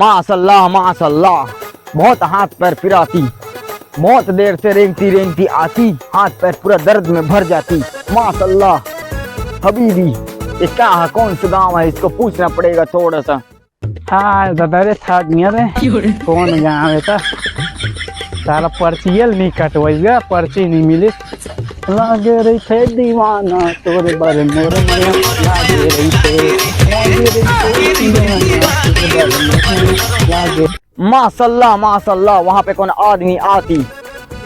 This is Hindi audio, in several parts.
माशल्लाह माशल्लाह, बहुत हाथ पैर फिराती, बहुत देर से रेंगती रेंगती आती, हाथ पैर पूरा दर्द में भर जाती। माशल्लाह हबीबी, ये क्या है, कौन सा गांव है, इसको पूछना पड़ेगा थोड़ा सा। हाँ दादा रे था रे कौन गाँव है था सारा पर्चियल नहीं कटवाइएगा, पर्ची नहीं मिली। लागे रही थे दीवाना तोरे बारे मोरे मरिया, लागे रही थे लागे। माशल्लाह माशल्लाह, वहाँ पे कौन आदमी आती,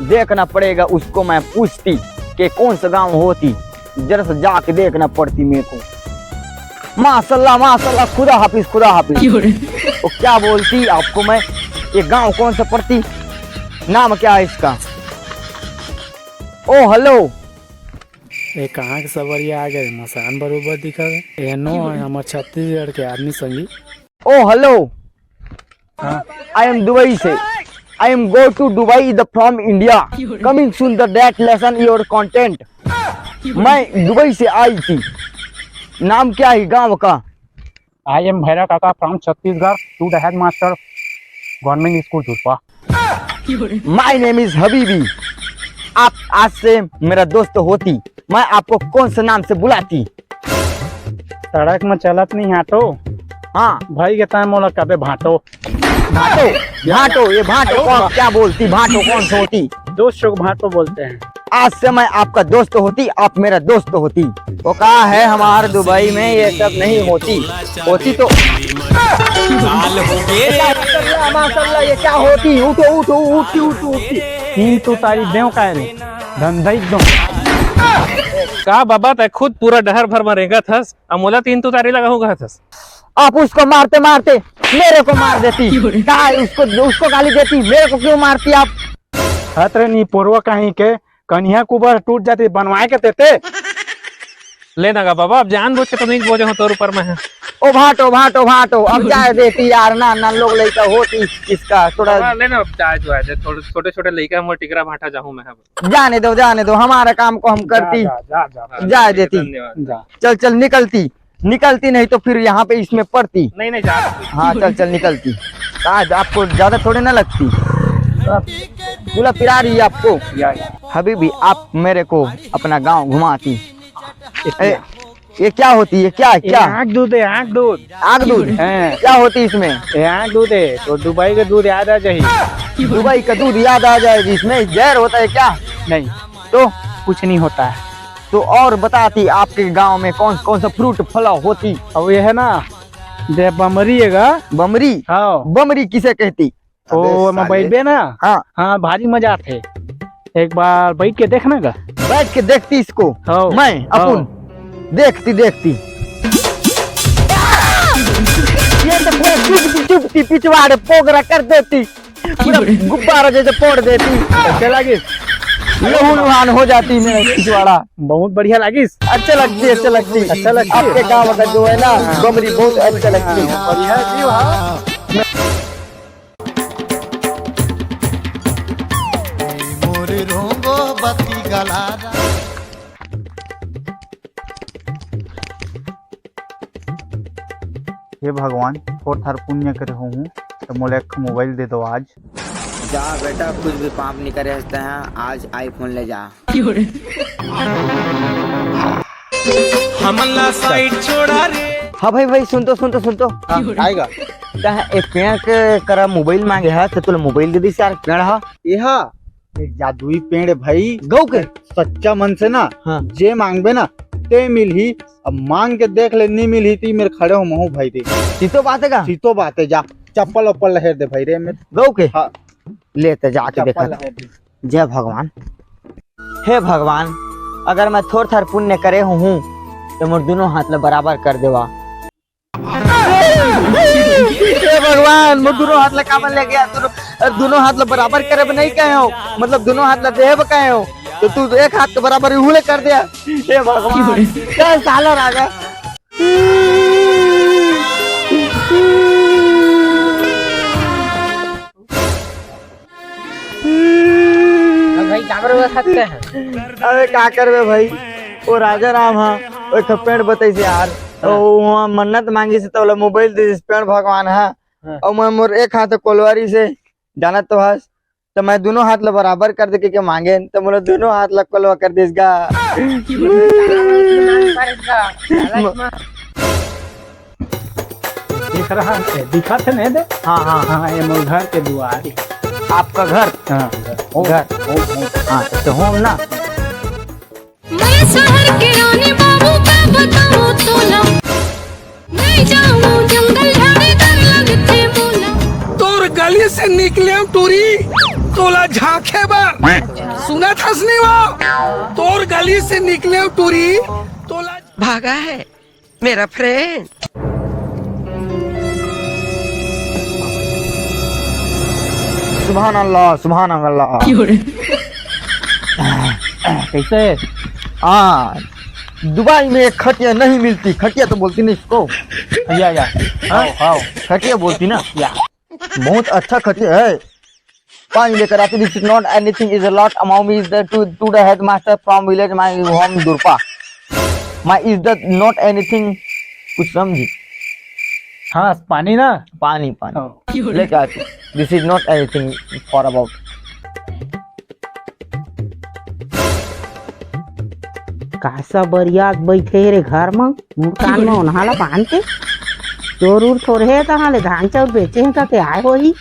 देखना पड़ेगा उसको, मैं पूछती कि कौन सा गांव होती, जरा सा जाके देखना पड़ती मेरे को। माशल्लाह माशल्लाह, खुदा हाफिज खुदा हाफिज। वो क्या बोलती आपको मैं, ये गांव कौन सा पड़ती, नाम क्या है इसका? ओ हेलो, ये कहाँ के सवरिया आ गए, मसान बरोबर दिखा गए एनो हमार छत्तीसगढ़ के आदमी संगी। ओ हेलो, हाँ आई एम दुबई से, I am go to Dubai the from India, coming soon the that lesson your content. मैं दुबई से आई थी, नाम क्या है गांव का? आई एम भैरव काका from Chhattisgarh to the head master government school Churpa. My name is Habibi. आप आज से मेरा दोस्त होती, मैं आपको कौन सा नाम से बुलाती? सड़क में चलत नहीं हाटो, हाँ भाई के टाइम मोला कबे भाटो। भाटो भाटो, ये भाटो कौन क्या बोलती, भाटो कौन सी होती? दोस्त को भाटो बोलते हैं। आज से मैं आपका दोस्त होती, आप मेरा दोस्त होती। वो कहा है हमारे दुबई में ये सब नहीं होती, होती तो माशाल्लाह ये क्या होती? उठो उठो उठी उठी उठी। तीन तो तारीख देव का रे धंधा एकदम का बाबा तय खुद पूरा डहर भर मरेगा थस, अमोला 3 तो तारी लगा होगा थस। आप उसको मारते मारते मेरे को मार देती, कहा उसको गाली देती, मेरे को क्यों मारती आप? खतरे नहीं पोरवा कहीं के कन्या कुबर टूट जाती, बनवाए के देते। लेना का बाबा, अब जानबूझ के तो नहीं बोझे हो तोर ऊपर में है। ओ भाटो भाटो भाटो, अब जाए देती यार, ना ना लोग लड़का होती इसका थोड़ा। बाबा लेना अब चाय जो है, थोड़े छोटे छोटे लड़का हम टिकरा भाटा जाऊं मैं अब। जाने दो, हमारा काम को हम करती, जाए देती। धन्यवाद। चल चल निकलती नहीं तो फिर यहाँ पे इसमें पड़ती। नहीं नहीं जा हाँ चल निकलती। आज आपको ज्यादा थोड़ी ना लगती, पूरा पिरा रही है आपको। हबीबी आप मेरे को अपना गांव घुमाती। ये क्या होती है, क्या क्या? आँख दूध है, आँख दूध। आग दूध हैं। क्या होती है इसमें? आँख दूध है तो दुबई का दूध याद आ जाए। दुबई का दूध याद आ जाएगी, इसमें जहर होता है क्या? नहीं तो कुछ नहीं होता है। तो और बताती आपके गांव में कौन कौन सा फ्रूट फला होती? अब ये है ना दे बमरी है बमरी। हाँ बमरी किसे कहती? ओ मैं बैठे ना, हाँ हाँ भारी मजा थे, एक बार बैठ के देखना का। बैठ के देखती इसको, हाँ, मैं अपन देखती ये तो पूरा चुपती पिछवाड़े पोगरा कर देती, पूरा गुब्बारा जैसे फोड़ देती। अच्छा लगी, लहून हो जाती मेरा पिछवाड़ा। बहुत बढ़िया लगी। अच्छा लगती आपके गाँव का जो है ना बमरी, बहुत अच्छा लगती है। बढ़िया जी। हाँ हे भगवान, थोड़ा थार पुण्य करे हूँ तो मोले एक मोबाइल दे दो आज। जा बेटा, कुछ भी पाप नहीं करे हंसते हैं, आज आईफोन ले जा। हमला साइड छोड़ा रे। हाँ भाई सुन तो आएगा एक पेड़ के करा मोबाइल मांगे है तो तुला मोबाइल दे दी यार। पेड़ है यह एक जादुई पेड़ है भाई, गौ के। सच्चा मन से ना हाँ। जे मांगबे ना ते मिलही। अब मांग के देख ले, नहीं मिलही ती मेरे खड़े हो महू भाई रे। सीतो बात है का? सीतो बात है, जा चप्पल वप्पल लहेर दे भाई रे। मैं गौ के हाँ, लेते जाके देखा। चप्पल लहेर दे। जय भगवान। हे भगवान, अगर मैं थोड़ा थार पुण्य करे हूँ तो मोर दोनों हाथ ले बराबर कर देवा। हे भगवान, मोर दोनों हाथ ले कामन ले गया, दोनों हाथ ले बराबर करे नहीं कहे हो, मतलब दोनों हाथ ले देह कहे हो, तो तू एक हाथ के बराबर हुले कर दिया। हे भगवान, क्या साला राजा। भाई जागर सकते हैं। अरे क्या करबे भाई, वो राजा राम है, वो पेड़ बताई से यार, तो वहाँ मन्नत मांगी से तो मोबाइल दे पेड़ भगवान है, और मैं मोर एक हाथ कोलवारी से जाना तो हस तो मैं दोनों हाथ ला बराबर कर दे के मांगे तो मोला दोनों हाथ ला कोलवा कर देसगा। दिख रहा है, दिखा थे नहीं दे। हाँ हाँ हाँ ये मोर घर के दुआर। आपका घर हाँ घर हाँ तो होम ना। मैं शहर के रानी बाबू का बताऊं तो ना मैं जाऊं जंगल झाड़ी डर लगते मोला तोर गली से निकले टूरी तोला झांके बार सुना था वो तोर गली से निकले टूरी तोला भागा है मेरा फ्रेंड। सुभान अल्लाह सुभान अल्लाह। कैसे? हाँ दुबई में खटिया नहीं मिलती, खटिया तो बोलती नहीं इसको। या हाँ खटिया बोलती ना। या बहुत अच्छा खटिया है। पानी लेकर आती। This is not anything is a lot amount is the to the head master from village my home Durpa my is the not anything. कुछ समझी? हाँ पानी ना। पानी पानी लेकर आती। This is not anything for about. कासा बरियात बैठे रे घर में मुकान में उन्हाला बांध के चोर उर थोड़े है तहाले धान चाउर बेचे हैं का आए हो ही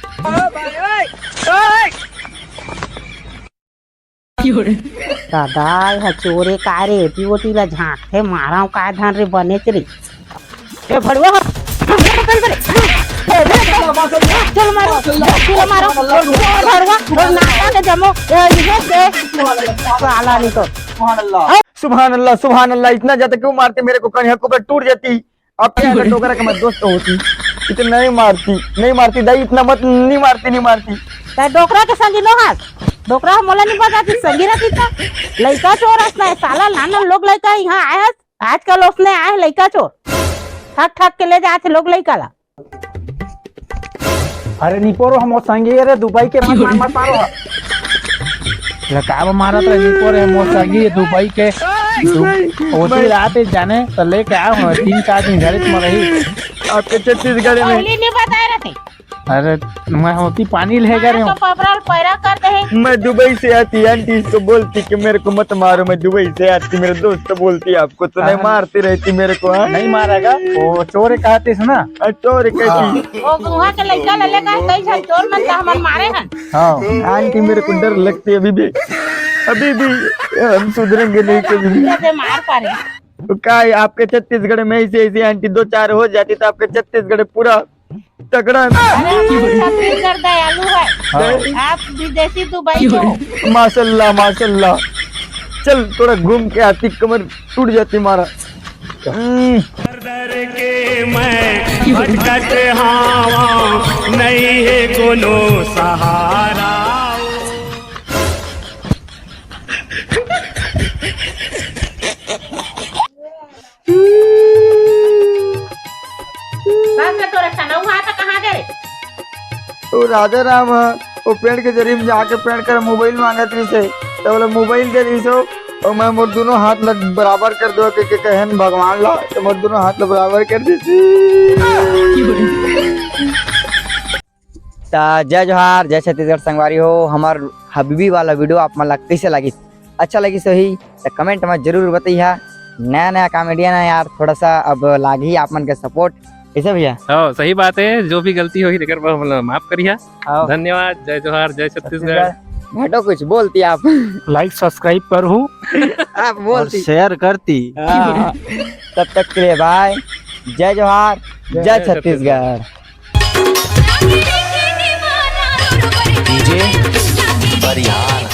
दादा हा चोरे का रे पिवटी ला झांक थे माराव का धान रे बने रे ए भड़वा चल मारो चल मारो भड़वा और नाटा के जमो इधर से साला नहीं तो सुभान अल्लाह इतना ज्यादा क्यों मारते मेरे को? कहीं हक टूट जाती। अब क्या अगर टोकरा का मैं दोस्त होती इतना नहीं मारती दाई इतना मत नहीं मारती। ताय डोकरा के संगी नो हाथ डोकरा मोला नहीं पता कि संगी रहती था लड़का चोर असना है साला नाना लोग लड़का यहाँ आए आजकल उसने आए लड़का चोर ठक के ले जाते लोग लड़का ला। अरे निपोरो हम संगी रे दुबई के मत मारो लकाब मारा तो निपोर है मोर संगी दुबई के होती रात जाने तो लेके आया हूँ 3-4 दिन घर में रही। आपके छत्तीसगढ़ में नहीं बताए रहते। अरे मैं होती पानी ले गए तो पबराल पैरा करते हैं। मैं दुबई से आती आंटी इसको बोलती कि मेरे को मत मारो। मैं दुबई से आती मेरे दोस्त तो बोलती आपको तो नहीं मारती रहती मेरे को। हाँ? नहीं मारेगा वो चोर कहते ना। चोर कहती वो गुहा के लड़का ले लेगा कई झन चोर मन हमन मारे हन। हाँ आंटी मेरे को डर लगती है अभी भी हम सुधरेंगे नहीं कभी भी। मार पारे तो क्या आपके छत्तीसगढ़ में ऐसी आंटी 2-4 हो जाती तो आपके छत्तीसगढ़ पूरा तगड़ा। छत्तीसगढ़ दयालु है। आप विदेशी दुबई हो। माशाल्लाह चल थोड़ा घूम के आती कमर टूट जाती मारा। के मैं भटकत हावा नहीं है कोनो सहारा। तो राजा राम वो पेड़ के जरिए में जाके पेड़ कर मोबाइल मांगा थी से तो बोला मोबाइल दे दी सो और मैं मोर दोनों हाथ लग बराबर कर दो के कहन भगवान ला तो मोर दोनों हाथ लग बराबर कर दी। जय जोहार जय छत्तीसगढ़ संगवारी हो। हमार हबीबी वाला वीडियो आप मन कैसे लगी? अच्छा लगी सही तो कमेंट में जरूर बताइए। नया कॉमेडियन है यार थोड़ा सा अब लागी आप मन के सपोर्ट कैसे भैया? हाँ सही बात है। जो भी गलती होगी लेकर माफ करिए। धन्यवाद। जय जोहार जय छत्तीसगढ़। घटो कुछ बोलती आप लाइक सब्सक्राइब करूँ आप बोलती शेयर करती। तब तक के लिए बाय। जय जोहार जय छत्तीसगढ़। डीजे बरियार।